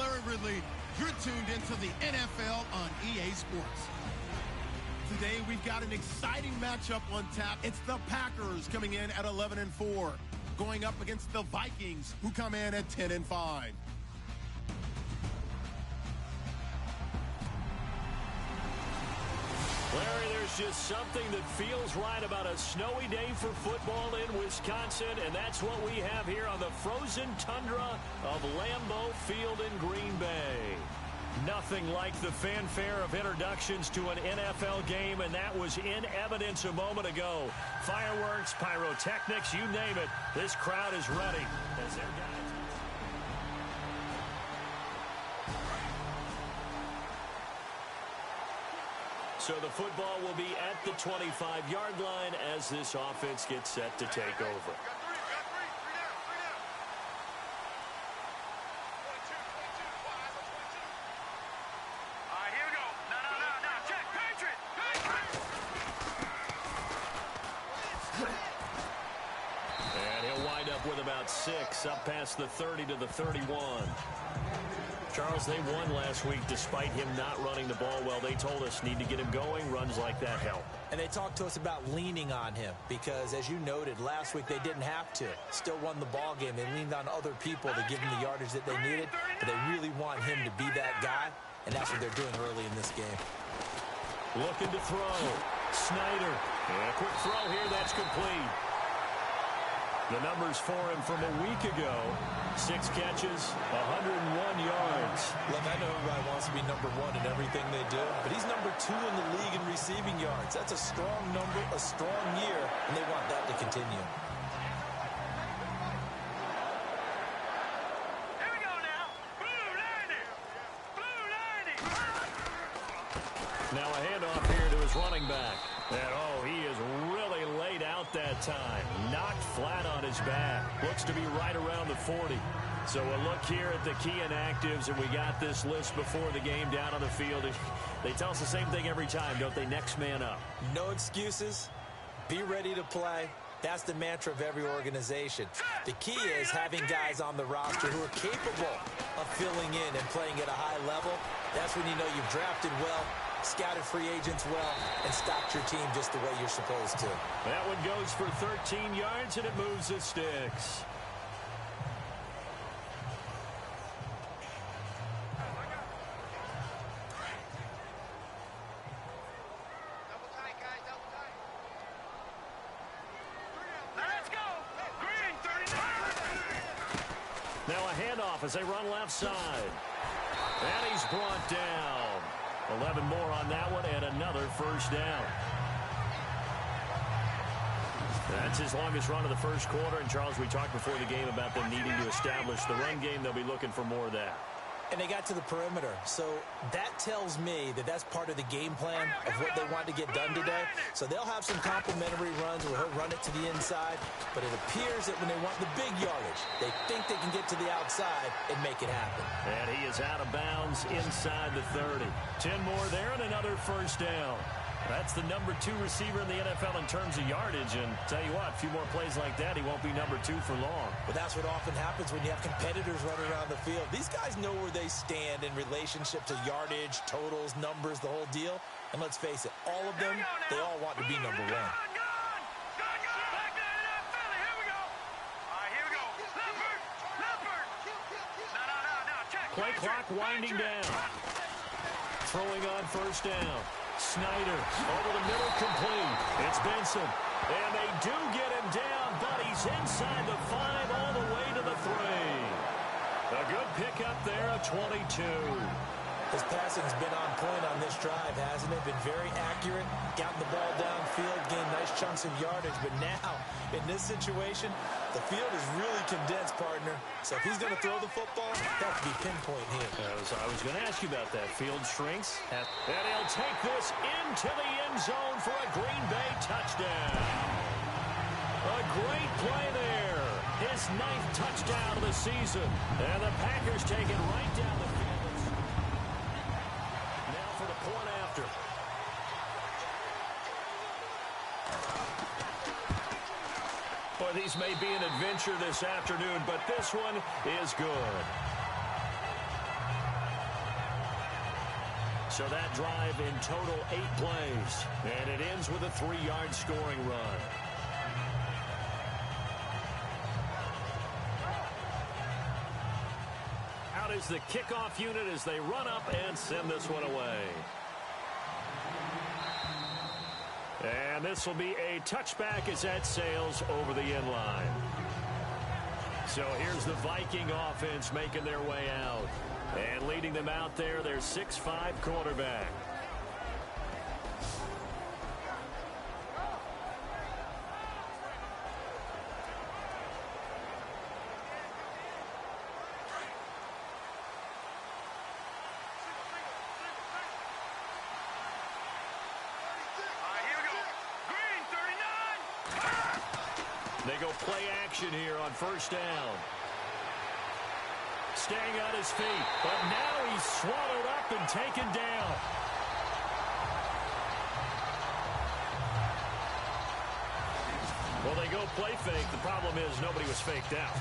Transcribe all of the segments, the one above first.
Larry Ridley. You're tuned into the NFL on EA Sports. Today, we've got an exciting matchup on tap. It's the Packers coming in at 11-4, going up against the Vikings, who come in at 10-5. Larry, there's just something that feels right about a snowy day for football in Wisconsin, and that's what we have here on the frozen tundra of Lambeau Field in Green Bay. Nothing like the fanfare of introductions to an NFL game, and that was in evidence a moment ago. Fireworks, pyrotechnics, you name it, this crowd is ready as their guys. So the football will be at the 25-yard line as this offense gets set to take over. And he'll wind up with about 6, up past the 30 to the 31. Charles, they won last week despite him not running the ball well. They told us need to get him going. Runs like that help. And they talked to us about leaning on him because, as you noted, last week they didn't have to. Still won the ball game. They leaned on other people to give them the yardage that they needed, but they really want him to be that guy, and that's what they're doing early in this game. Looking to throw. Snyder. And a quick throw here. That's complete. The numbers for him from a week ago. 6 catches, 101 yards. Look, I know everybody wants to be number 1 in everything they do, but he's number 2 in the league in receiving yards. That's a strong number, a strong year, and they want that to continue. Here we go now. Blue 90. Blue 90. Now a handoff here to his running back. And, oh, he is really laid out that time. Knocked flat on his back. Looks to be right around the 40. So a look here at the key inactives, and we got this list before the game down on the field. They tell us the same thing every time, don't they? Next man up. No excuses. Be ready to play. That's the mantra of every organization. The key is having guys on the roster who are capable of filling in and playing at a high level. That's when you know you've drafted well, scouted free agents well, and stocked your team just the way you're supposed to. That one goes for 13 yards, and it moves the sticks. Now a handoff as they run left side. And he's brought down. 11 more on that one and another first down. That's his longest run of the first quarter. And, Charles, we talked before the game about them needing to establish the run game. They'll be looking for more of that. And they got to the perimeter. So that tells me that that's part of the game plan of what they want to get done today. So they'll have some complimentary runs where he'll run it to the inside. But it appears that when they want the big yardage, they think they can get to the outside and make it happen. And he is out of bounds inside the 30. 10 more there and another first down. That's the number 2 receiver in the NFL in terms of yardage. And tell you what, a few more plays like that, he won't be number 2 for long. But that's what often happens when you have competitors running around the field. These guys know where they stand in relationship to yardage, totals, numbers, the whole deal. And let's face it, all of them, they all want to be number 1. Play clock winding down. Throwing on first down. Snyder over the middle, complete. It's Benson. And they do get him down, but he's inside the 5 all the way to the 3. A good pickup there, a 22. His passing's been on point on this drive, hasn't it? Been very accurate, gotten the ball downfield, gained nice chunks of yardage. But now, in this situation, the field is really condensed, partner. So if he's going to throw the football, that could be pinpoint here. I was going to ask you about that. Field shrinks. And he'll take this into the end zone for a Green Bay touchdown. A great play there. His 9th touchdown of the season. And the Packers take it right down the field. For the point after. Boy, these may be an adventure this afternoon, but this one is good. So that drive in total 8 plays. And it ends with a 3-yard scoring run. Out is the kickoff unit as they run up and send this one away. And this will be a touchback as that sails over the end line. So here's the Viking offense making their way out. And leading them out there, their 6'5" quarterback. They go play action here on first down. Staying on his feet, but now he's swallowed up and taken down. Well, they go play fake. The problem is nobody was faked out.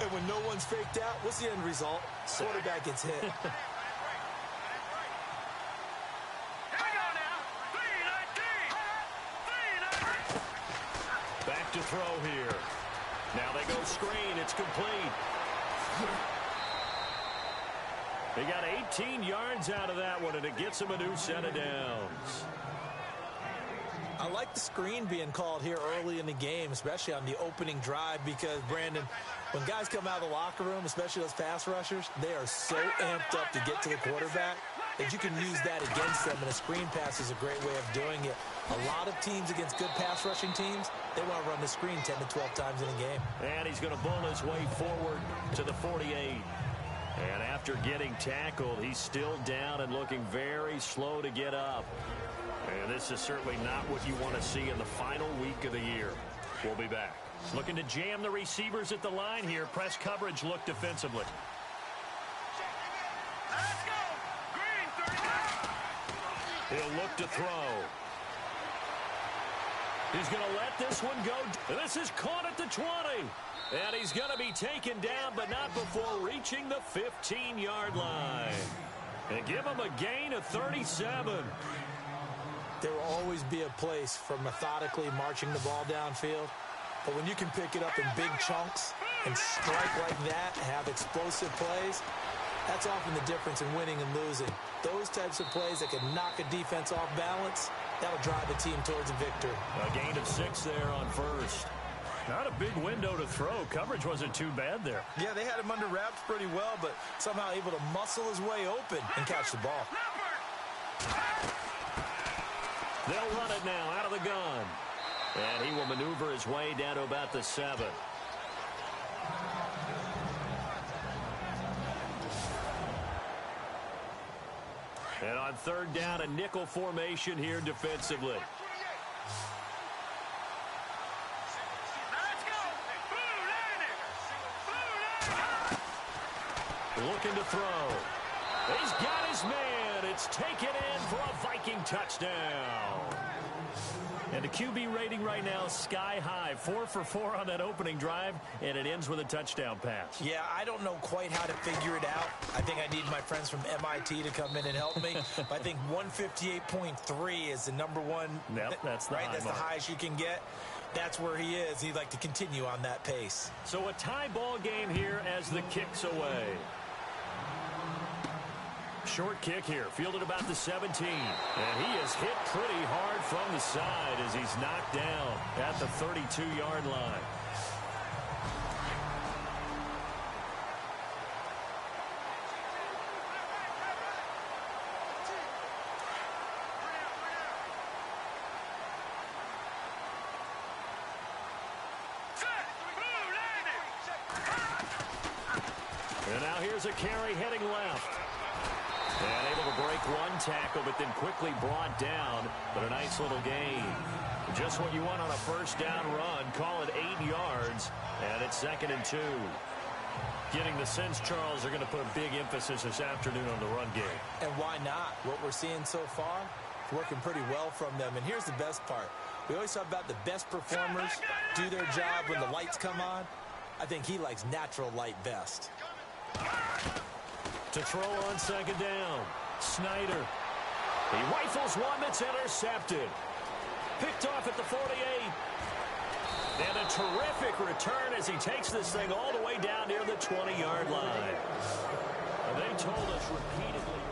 And when no one's faked out, what's the end result? Quarterback gets hit. Back to throw here. Now they go screen. It's complete. They got 18 yards out of that one, and it gets them a new set of downs. I like the screen being called here early in the game, especially on the opening drive, because, Brandon, when guys come out of the locker room, especially those pass rushers, they are so amped up to get to the quarterback that you can use that against them, and a screen pass is a great way of doing it. A lot of teams against good pass rushing teams, they want to run the screen 10 to 12 times in a game. And he's going to bull his way forward to the 48. And after getting tackled, he's still down and looking very slow to get up. And this is certainly not what you want to see in the final week of the year. We'll be back. Looking to jam the receivers at the line here. Press coverage look defensively. Let's go! Green, 39! He'll look to throw. He's going to let this one go. This is caught at the 20. And he's going to be taken down, but not before reaching the 15-yard line. And give him a gain of 37. There will always be a place for methodically marching the ball downfield. But when you can pick it up in big chunks and strike like that, have explosive plays, that's often the difference in winning and losing. Those types of plays that can knock a defense off balance, that'll drive a team towards a victory. A gain of 6 there on first. Not a big window to throw. Coverage wasn't too bad there. Yeah, they had him under wraps pretty well, but somehow able to muscle his way open and catch the ball. They'll run it now out of the gun. And he will maneuver his way down to about the 7. And on third down, a nickel formation here defensively. Looking to throw. He's got his man. It's taken in for a Viking touchdown. And the QB rating right now is sky high. 4 for 4 on that opening drive, and it ends with a touchdown pass. Yeah, I don't know quite how to figure it out. I think I need my friends from MIT to come in and help me. But I think 158.3 is the number one. Yep, that's the right. high That's mark. the highest you can get. That's where he is. He'd like to continue on that pace. So a tie ball game here as the kick's away. Short kick here, fielded about the 17. And he is hit pretty hard from the side as he's knocked down at the 32-yard line. And now here's a carry heading left. And able to break one tackle, but then quickly brought down. But a nice little gain. Just what you want on a first down run. Call it 8 yards. And it's 2nd and 2. Getting the sense, Charles, are going to put a big emphasis this afternoon on the run game. And why not? What we're seeing so far is working pretty well from them. And here's the best part. We always talk about the best performers do their job when the lights come on. I think he likes natural light best. To throw on 2nd down. Snyder. He rifles one that's intercepted. Picked off at the 48. And a terrific return as he takes this thing all the way down near the 20-yard line. They told us repeatedly.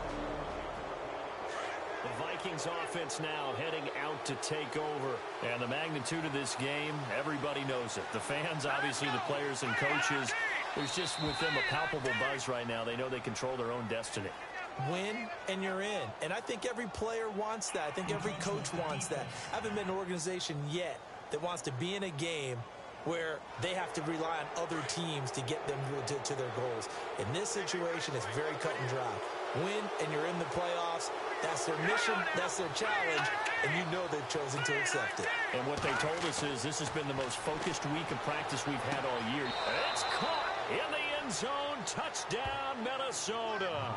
The Vikings offense now heading out to take over. And the magnitude of this game, everybody knows it. The fans, obviously the players and coaches. There's just with them a palpable buzz right now. They know they control their own destiny. Win and you're in. And I think every player wants that. I think every coach wants that. I haven't been an organization yet that wants to be in a game where they have to rely on other teams to get them to their goals. In this situation, it's very cut and dry. Win and you're in the playoffs. That's their mission. That's their challenge. And you know they've chosen to accept it. And what they told us is this has been the most focused week of practice we've had all year. It's caught in the end zone. Touchdown, Minnesota.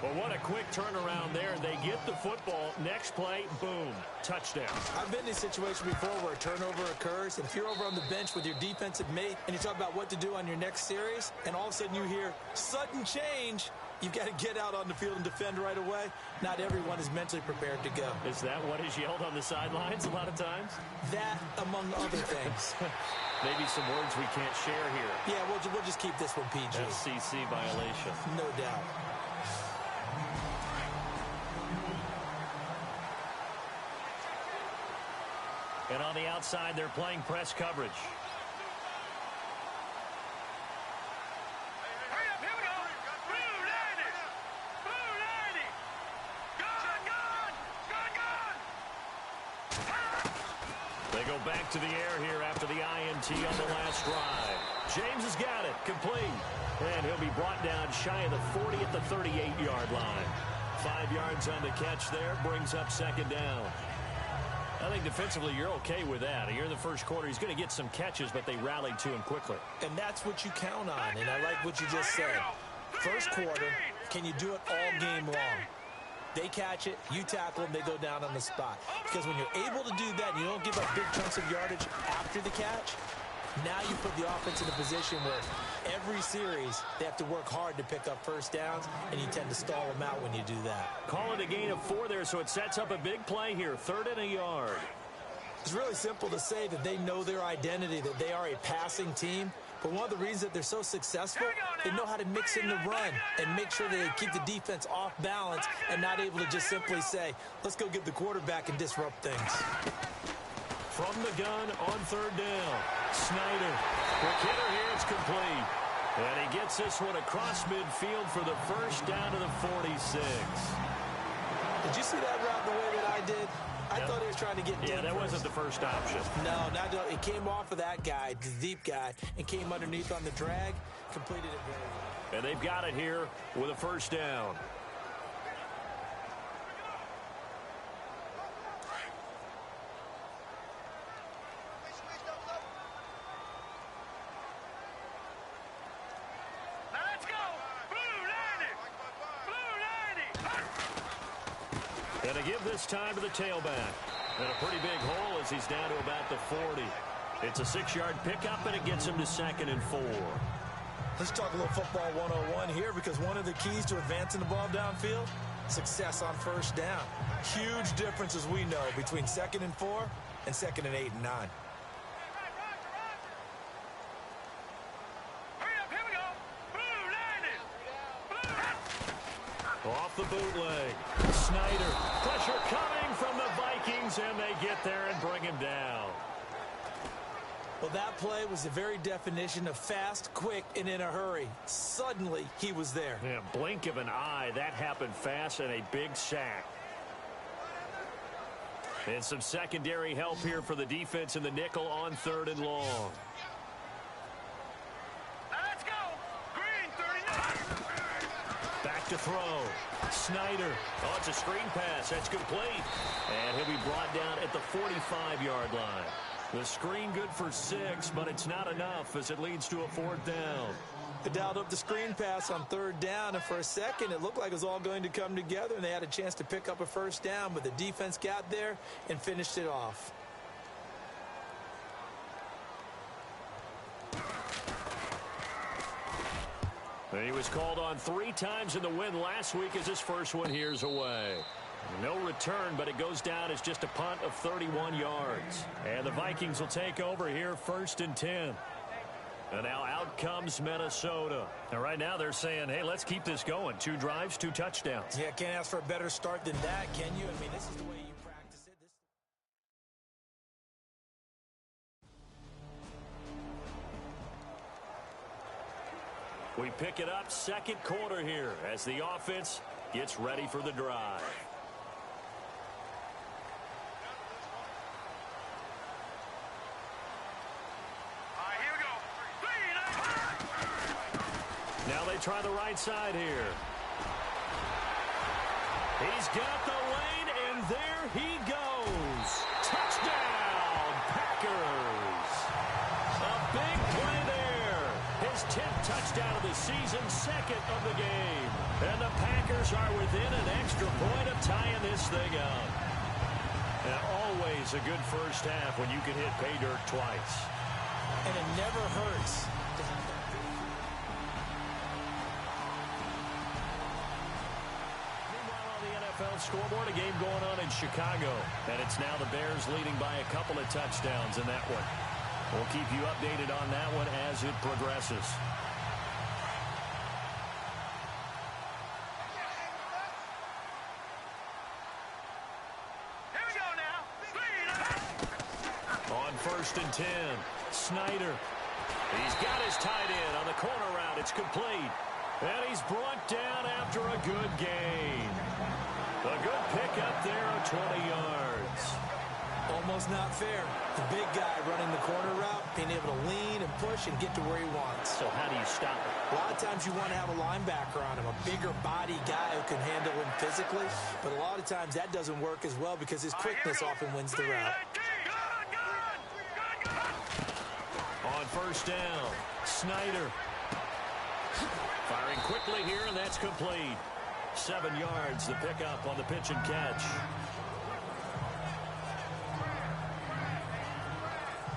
Well, what a quick turnaround there. They get the football. Next play, boom, touchdown. I've been in a situation before where a turnover occurs, and if you're over on the bench with your defensive mate and you talk about what to do on your next series, and all of a sudden you hear sudden change, you've got to get out on the field and defend right away. Not everyone is mentally prepared to go. Is that what is yelled on the sidelines a lot of times? That, among other things. Maybe some words we can't share here. Yeah, we'll just keep this one PG. FCC violation. No doubt. And on the outside, they're playing press coverage. Hurry up, here we go. Blue 90. Blue 90. Gone. They go back to the air here after the INT on the last drive. James has got it, complete. And he'll be brought down shy of the 40 at the 38-yard line. 5 yards on the catch there, brings up second down. I think defensively you're okay with that. Here in the first quarter, he's going to get some catches, but they rallied to him quickly. And that's what you count on, and I like what you just said. First quarter, can you do it all game long? They catch it, you tackle them, they go down on the spot. Because when you're able to do that and you don't give up big chunks of yardage after the catch, now you put the offense in a position where every series they have to work hard to pick up first downs, and you tend to stall them out when you do that. Call it a gain of 4 there, so it sets up a big play here. 3rd and a yard. It's really simple to say that they know their identity, that they are a passing team. But one of the reasons that they're so successful, they know how to mix in the run and make sure that they keep the defense off balance and not able to just simply say, let's go get the quarterback and disrupt things. From the gun on 3rd down. Snyder. Quick hitter here, it's complete. And he gets this one across midfield for the first down to the 46. Did you see that route the way that I did? I thought he was trying to get deep. Yeah, that wasn't the first option. No, it came off of that guy, the deep guy, and came underneath on the drag, completed it very well. And they've got it here with a first down. Let's go. Blue 90. Blue 90. And to give this time to the tailback. And a pretty big hole as he's down to about the 40. It's a 6-yard pickup, and it gets him to 2nd and 4. Let's talk a little football 101 here, because one of the keys to advancing the ball downfield, success on first down. Huge difference, as we know, between 2nd and 4 and 2nd and 8 and 9. Hurry up, here we go. Blue 90. Blue. Off the bootleg. Snyder. Pressure coming from the Vikings, and they get there and bring him down. Well, that play was the very definition of fast, quick, and in a hurry. Suddenly, he was there. Yeah, blink of an eye. That happened fast, and a big sack. And some secondary help here for the defense in the nickel on 3rd and long. Let's go. Green 39. Back to throw. Snyder. Oh, it's a screen pass. That's complete. And he'll be brought down at the 45-yard line. The screen good for 6, but it's not enough as it leads to a 4th down. They dialed up the screen pass on 3rd down, and for a second, it looked like it was all going to come together, and they had a chance to pick up a first down, but the defense got there and finished it off. He was called on 3 times in the win last week as his first one here's away. No return, but it goes down as just a punt of 31 yards. And the Vikings will take over here 1st and 10. And now out comes Minnesota. And right now they're saying, hey, let's keep this going. 2 drives, 2 touchdowns. Yeah, can't ask for a better start than that, can you? I mean, this is the way you practice it. We pick it up 2nd quarter here as the offense gets ready for the drive. Now they try the right side here. He's got the lane, and there he goes. Touchdown, Packers. A big play there. His 10th touchdown of the season, 2nd of the game. And the Packers are within an extra point of tying this thing up. And always a good first half when you can hit pay dirt twice. And it never hurts. Scoreboard, a game going on in Chicago, and it's now the Bears leading by a couple of touchdowns in that one. We'll keep you updated on that one as it progresses. Here we go now. On 1st and 10, Snyder. He's got his tight end on the corner route. It's complete. And he's brought down after a good gain. A good pickup there of 20 yards. Almost not fair. The big guy running the corner route, being able to lean and push and get to where he wants. So how do you stop it? A lot of times you want to have a linebacker on him, a bigger body guy who can handle him physically. But a lot of times that doesn't work as well because his quickness often wins the route. On 1st down, Snyder. Firing quickly here, and that's complete. 7 yards, the pickup on the pitch and catch.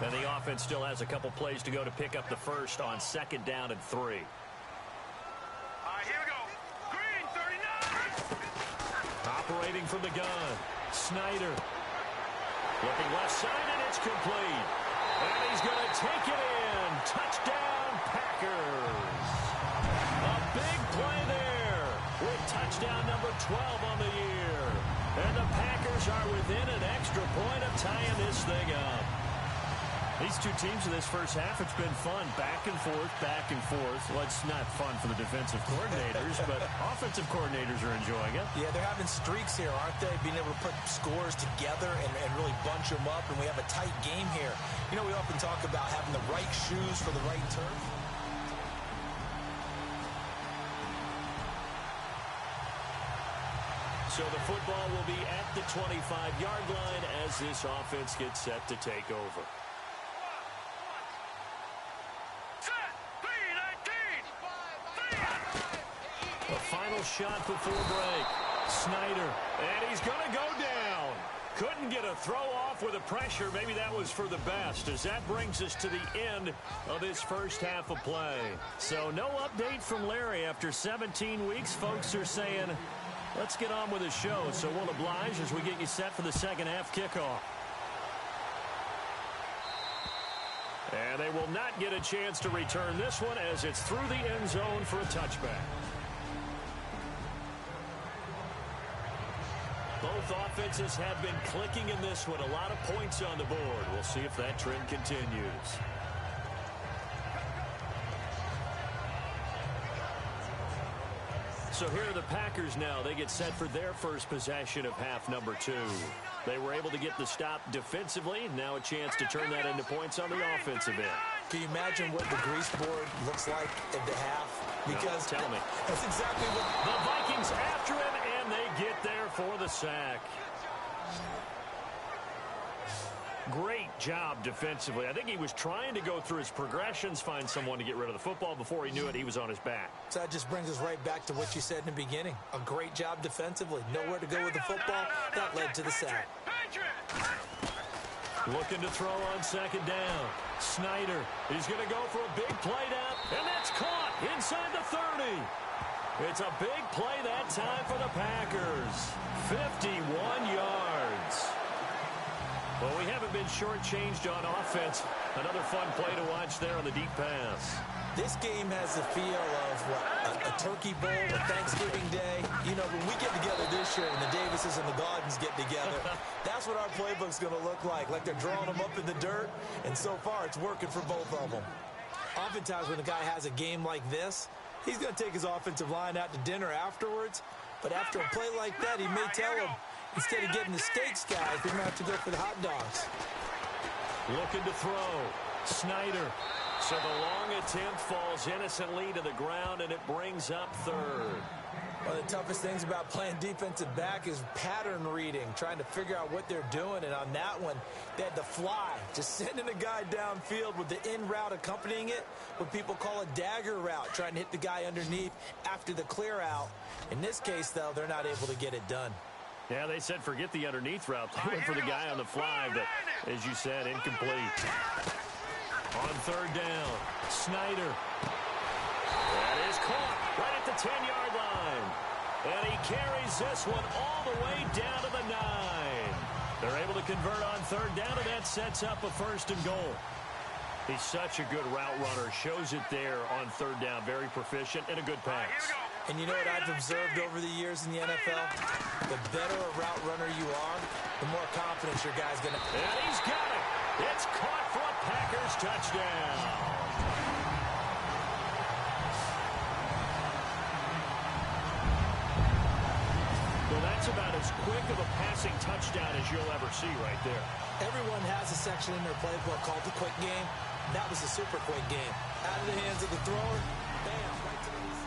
And the offense still has a couple plays to go to pick up the first on 2nd down and 3. Here we go. Green, 39. Operating from the gun, Snyder. Looking left side, and it's complete. And he's going to take it in. Touchdown, Packers. A big play there with touchdown number 12 on the year. And the Packers are within an extra point of tying this thing up. These two teams in this first half, it's been fun. Back and forth, back and forth. Well, it's not fun for the defensive coordinators, but offensive coordinators are enjoying it. Yeah, they're having streaks here, aren't they? Being able to put scores together and really bunch them up, and we have a tight game here. You know, we often talk about having the right shoes for the right turf. So the football will be at the 25-yard line as this offense gets set to take over. A final shot before break. Snyder, and he's going to go down. Couldn't get a throw off with the pressure. Maybe that was for the best, as that brings us to the end of this first half of play. So no update from Larry after 17 weeks. Folks are saying, let's get on with the show. So we'll oblige as we get you set for the second half kickoff. And they will not get a chance to return this one as it's through the end zone for a touchback. Both offenses have been clicking in this one. A lot of points on the board. We'll see if that trend continues. So here are the Packers now. They get set for their first possession of half number 2. They were able to get the stop defensively. Now a chance to turn that into points on the offensive end. Can you imagine what the grease board looks like at the half? Because no, tell me. That's exactly what the Vikings after him, and they get there for the sack. Great job defensively. I think he was trying to go through his progressions, find someone to get rid of the football. Before he knew it, he was on his back. So that just brings us right back to what you said in the beginning. A great job defensively. Nowhere to go with the football. That led to the sack. Looking to throw on 2nd down. Snyder is going to go for a big play down, and that's caught inside the 30. It's a big play that time for the Packers. 51 yards. Well, we haven't been shortchanged on offense. Another fun play to watch there on the deep pass. This game has the feel of, a turkey bowl or Thanksgiving Day. You know, when we get together this year and the Davises and the Gaudens get together, that's what our playbook's going to look like they're drawing them up in the dirt, and so far it's working for both of them. Oftentimes when a guy has a game like this, he's going to take his offensive line out to dinner afterwards, but after a play like that, he may tell him, instead of getting the steaks, guys, we're going to have to go for the hot dogs. Looking to throw. Snyder. So the long attempt falls innocently to the ground, and it brings up third. One of the toughest things about playing defensive back is pattern reading, trying to figure out what they're doing. And on that one, they had to fly, just sending a guy downfield with the in route accompanying it, what people call a dagger route, trying to hit the guy underneath after the clear out. In this case, though, they're not able to get it done. Yeah, they said forget the underneath route. They went for the guy on the fly, but as you said, incomplete. On third down, Snyder. That is caught right at the 10-yard line. And he carries this one all the way down to the 9. They're able to convert on third down, and that sets up a 1st and goal. He's such a good route runner. Shows it there on third down. Very proficient and a good pass. And you know what I've observed over the years in the NFL? The better a route runner you are, the more confidence your guy's going to... And he's got it. It's caught for a Packers touchdown. Well, that's about as quick of a passing touchdown as you'll ever see right there. Everyone has a section in their playbook called the quick game. That was a super quick game. Out of the hands of the thrower, bam, right to the receiver.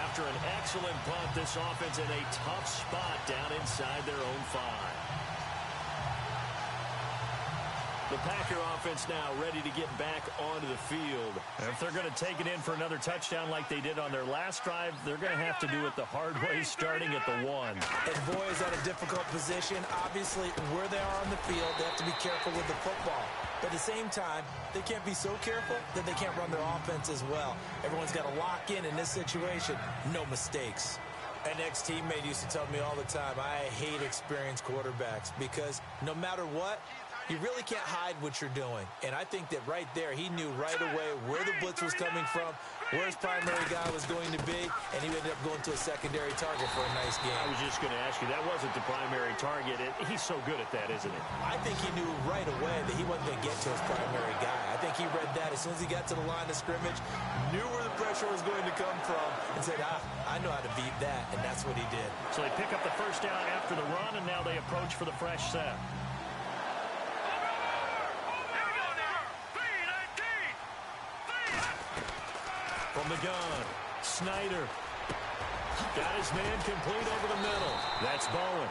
After an excellent punt, this offense in a tough spot down inside their own 5. The Packer offense now ready to get back onto the field. And if they're going to take it in for another touchdown like they did on their last drive, they're going to have to do it the hard way, starting at the 1. And boy, is that a difficult position. Obviously, where they are on the field, they have to be careful with the football. But at the same time, they can't be so careful that they can't run their offense as well. Everyone's got to lock in this situation. No mistakes. An ex-teammate used to tell me all the time, I hate experienced quarterbacks because no matter what, you really can't hide what you're doing. And I think that right there, he knew right away where the blitz was coming from, where his primary guy was going to be, and he ended up going to a secondary target for a nice game. I was just going to ask you, that wasn't the primary target. He's so good at that, isn't he? I think he knew right away that he wasn't going to get to his primary guy. I think he read that as soon as he got to the line of scrimmage, knew where the pressure was going to come from, and said, I know how to beat that, and that's what he did. So they pick up the 1st down after the run, and now they approach for the fresh set. From the gun, Snyder got his man complete over the middle. That's Bowen.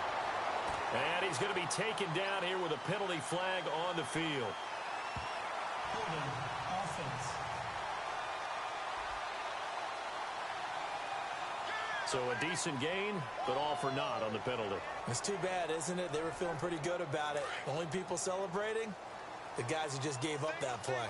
And he's going to be taken down here with a penalty flag on the field. Offense. So a decent gain, but all for naught on the penalty. It's too bad, isn't it? They were feeling pretty good about it. The only people celebrating, the guys who just gave up that play.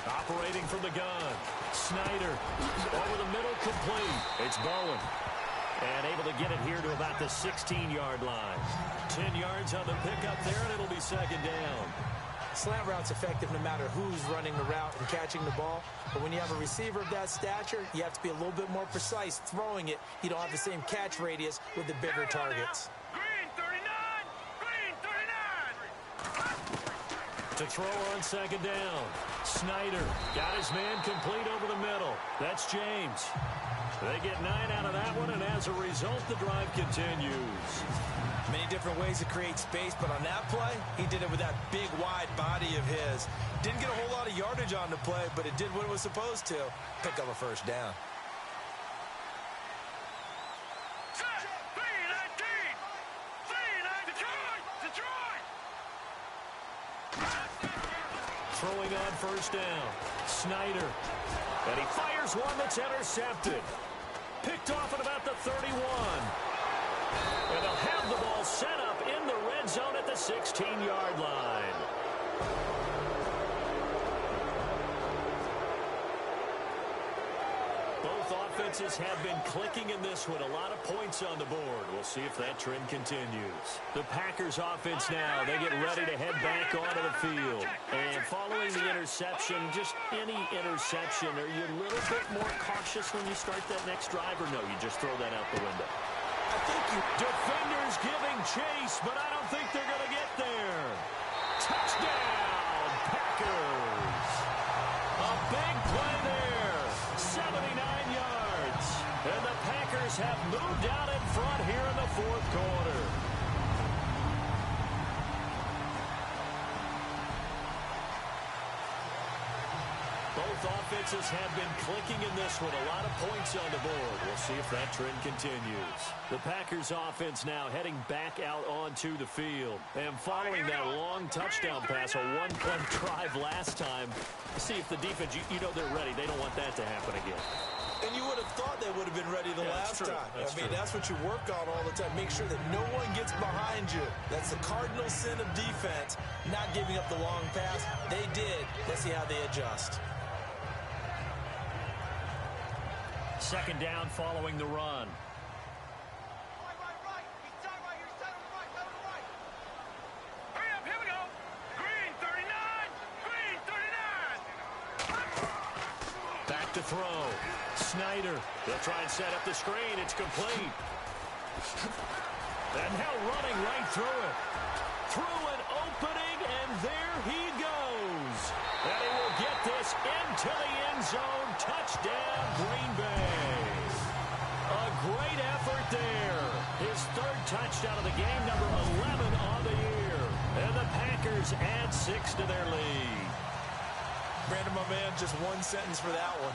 Operating from the gun, Snyder over the middle, complete. It's Bowen. And able to get it here to about the 16-yard line. 10 yards on the pickup there, and it'll be 2nd down. Slant route's effective no matter who's running the route and catching the ball. But when you have a receiver of that stature, you have to be a little bit more precise throwing it. You don't have the same catch radius with the bigger targets. Green 39! Green 39! To throw on 2nd down. Snyder got his man complete over the middle. That's James. They get 9 out of that one, and as a result, the drive continues. Many different ways to create space, but on that play, he did it with that big, wide body of his. Didn't get a whole lot of yardage on the play, but it did what it was supposed to. Pick up a 1st down. Throwing on first down. Snyder. And he fires one that's intercepted. Picked off at about the 31. And they'll have the ball set up in the red zone at the 16-yard line. Both offenses have been clicking in this one. A lot of points on the board. We'll see if that trend continues. The Packers offense now, they get ready to head back onto the field. And following the interception, just any interception, are you a little bit more cautious when you start that next drive, or no, you just throw that out the window? I think you... Defenders giving chase, but I don't think they're going to get there. Touchdown, Packers. A big play there. 79 yards. And the Packers have moved out in front here in the fourth quarter. Both offenses have been clicking in this one. A lot of points on the board. We'll see if that trend continues. The Packers offense now heading back out onto the field. And following that long touchdown pass, a one-play drive last time, see if the defense, you know they're ready. They don't want that to happen again. And you would have thought they would have been ready the last time. That's what you work on all the time. Make sure that no one gets behind you. That's the cardinal sin of defense, not giving up the long pass. They did. Let's see how they adjust. Second down following the run. Hurry up, here we go. Green 39. Green 39. Back to throw. Snyder. They'll try and set up the screen. It's complete. And now running right through it. Through an opening, and there he goes. And he will get this into the end zone. Touchdown, Green Bay. A great effort there. His third touchdown of the game, number 11 on the year. And the Packers add 6 to their lead. Brandon, my man, just one sentence for that one.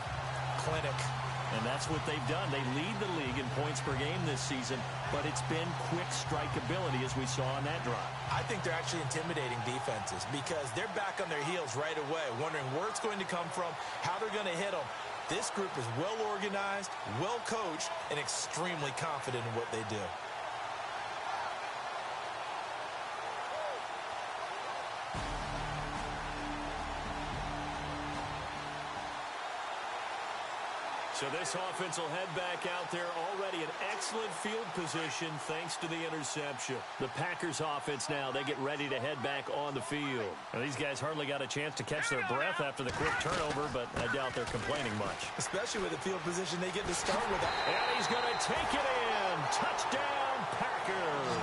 Clinic. And that's what they've done. They lead the league in points per game this season, but it's been quick strikeability as we saw on that drive. I think they're actually intimidating defenses because they're back on their heels right away, wondering where it's going to come from, how they're going to hit them. This group is well organized, well coached, and extremely confident in what they do. So this offense will head back out there already in excellent field position thanks to the interception. The Packers offense now, they get ready to head back on the field. Now, these guys hardly got a chance to catch their breath after the quick turnover, but I doubt they're complaining much. Especially with the field position they get to start with. And he's going to take it in. Touchdown, Packers.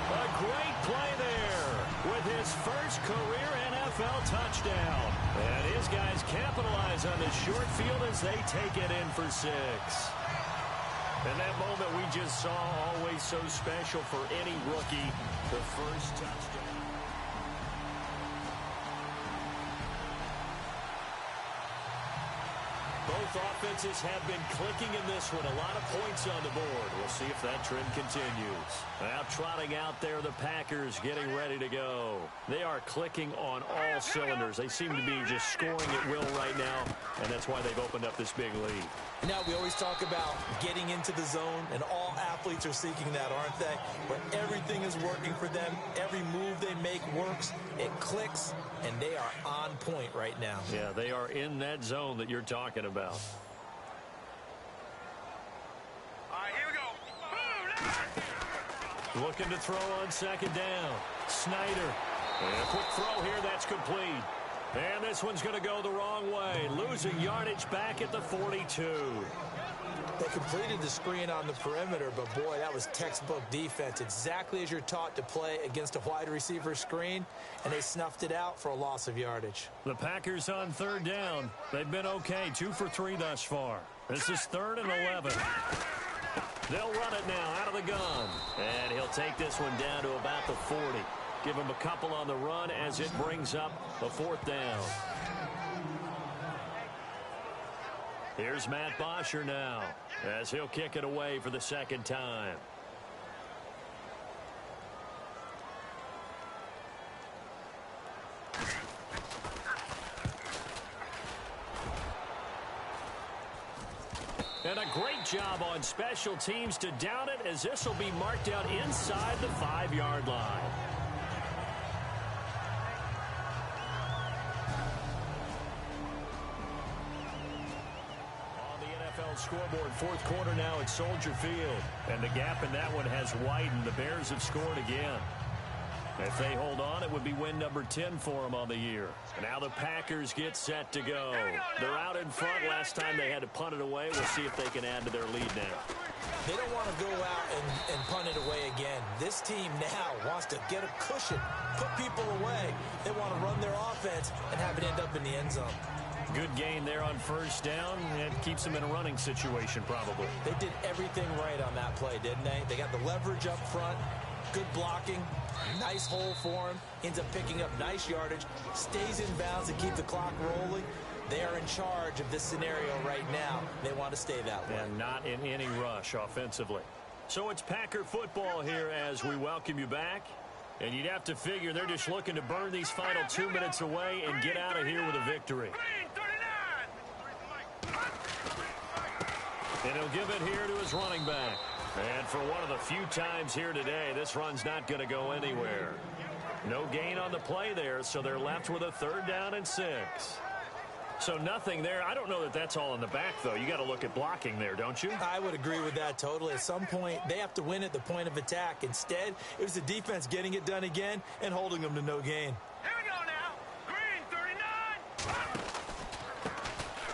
A great play there with his first career NFL touchdown. And his guys capitalize on the short field as they take it in for 6. And that moment we just saw, always so special for any rookie, the first touchdown. Both offenses have been clicking in this one. A lot of points on the board. We'll see if that trend continues. Now trotting out there, the Packers getting ready to go. They are clicking on all cylinders. They seem to be just scoring at will right now, and that's why they've opened up this big lead. Now, we always talk about getting into the zone, and all athletes are seeking that, aren't they? Where everything is working for them. Every move they make works. It clicks, and they are on point right now. Yeah, they are in that zone that you're talking about. All right, here we go. Looking to throw on second down. Snyder. And a quick throw here, that's complete. And this one's going to go the wrong way. Losing yardage back at the 42. They completed the screen on the perimeter, but boy, that was textbook defense. Exactly as you're taught to play against a wide receiver screen, and they snuffed it out for a loss of yardage. The Packers on third down. They've been okay, 2 for 3 thus far. This is 3rd and 11. They'll run it now out of the gun. And he'll take this one down to about the 40. Give him a couple on the run as it brings up a 4th down. Here's Matt Bosher now as he'll kick it away for the 2nd time. And a great job on special teams to down it, as this will be marked out inside the 5-yard line. On the NFL scoreboard, fourth quarter now at Soldier Field. And the gap in that one has widened. The Bears have scored again. If they hold on, it would be win number 10 for them on the year. Now the Packers get set to go. They're out in front. Last time they had to punt it away. We'll see if they can add to their lead now. They don't want to go out and punt it away again. This team now wants to get a cushion, put people away. They want to run their offense and have it end up in the end zone. Good gain there on first down. It keeps them in a running situation probably. They did everything right on that play, didn't they? They got the leverage up front, good blocking, nice hole for him, ends up picking up nice yardage, stays in bounds to keep the clock rolling. They are in charge of this scenario right now. They want to stay that way. And not in any rush offensively. So it's Packer football here as we welcome you back. And you'd have to figure they're just looking to burn these final 2 minutes away and get out of here with a victory. And he'll give it here to his running back. And for one of the few times here today, this run's not going to go anywhere. No gain on the play there, so they're left with a 3rd down and 6. So nothing there. I don't know that that's all in the back, though. You got to look at blocking there, don't you? I would agree with that totally. At some point, they have to win at the point of attack. Instead, it was the defense getting it done again and holding them to no gain. Here we go now. Green 39.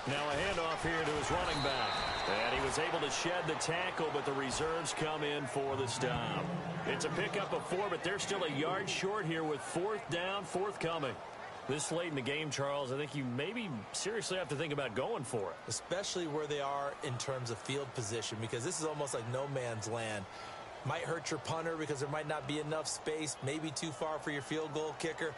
Now a handoff here to his running back. And he was able to shed the tackle, but the reserves come in for the stop. It's a pickup of 4, but they're still a yard short here with 4th down, forthcoming. This late in the game, Charles, I think you maybe seriously have to think about going for it. Especially where they are in terms of field position, because this is almost like no man's land. Might hurt your punter because there might not be enough space, maybe too far for your field goal kicker.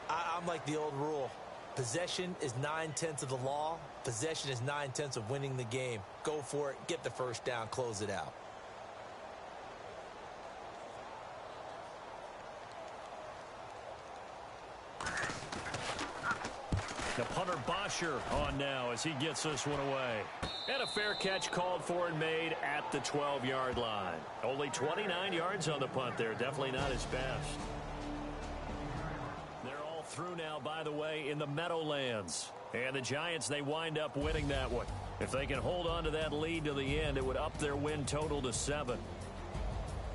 I'm like the old rule. Possession is 9/10 of the law. Possession is 9/10 of winning the game. Go for it. Get the first down. Close it out. The punter Bosher on now as he gets this one away. And a fair catch called for and made at the 12-yard line. Only 29 yards on the punt there. Definitely not his best. They're all through now, by the way, in the Meadowlands. And the Giants, they wind up winning that one. If they can hold on to that lead to the end, it would up their win total to 7.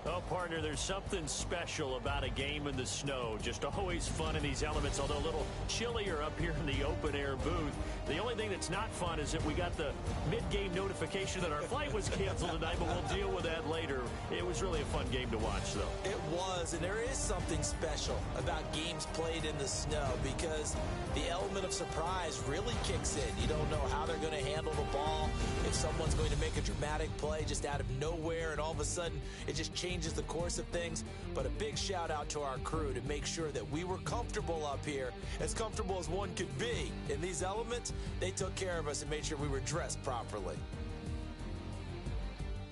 Oh, partner, there's something special about a game in the snow. Just always fun in these elements, although a little chillier up here in the open-air booth. The only thing that's not fun is that we got the mid-game notification that our flight was canceled tonight, but we'll deal with that later. It was really a fun game to watch, though. It was, and there is something special about games played in the snow because the element of surprise really kicks in. You don't know how they're going to handle the ball, if someone's going to make a dramatic play just out of nowhere, and all of a sudden it just changes the course of things. But a big shout out to our crew to make sure that we were comfortable up here, as comfortable as one could be. In these elements, they took care of us and made sure we were dressed properly.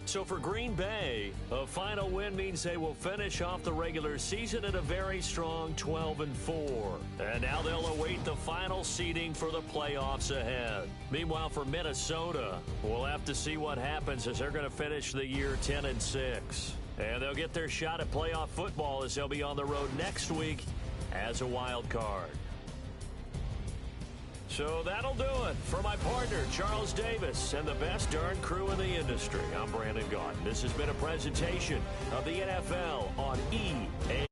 So for Green Bay, a final win means they will finish off the regular season at a very strong 12-4. And now they'll await the final seeding for the playoffs ahead. Meanwhile, for Minnesota, we'll have to see what happens as they're going to finish the year 10-6. And they'll get their shot at playoff football as they'll be on the road next week as a wild card. So that'll do it for my partner, Charles Davis, and the best darn crew in the industry. I'm Brandon Gaudin. This has been a presentation of the NFL on EA.